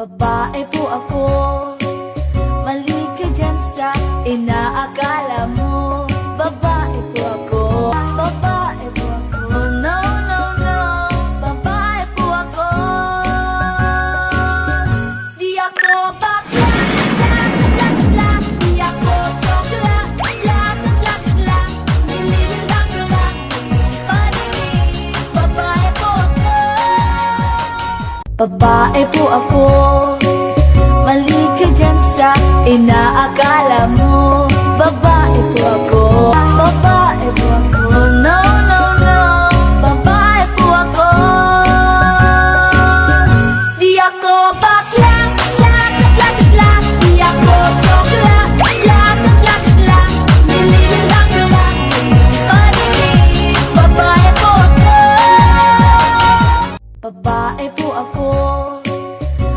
Babae po ako, mali ka dyan sa inaakala mo. Babae po ako, babae po ako, no, no, no. Babae po ako. Di ako bakla, bakla, bakla. Di ako sokla, bakla, bakla, bakla. Nilililak lang iyong paningin. Babae po ako. Babae po ako, mali ka dyan sa inaakala mo. Babae po ako, babae po ako, no, no, no. Babae po ako. Di ako bakla.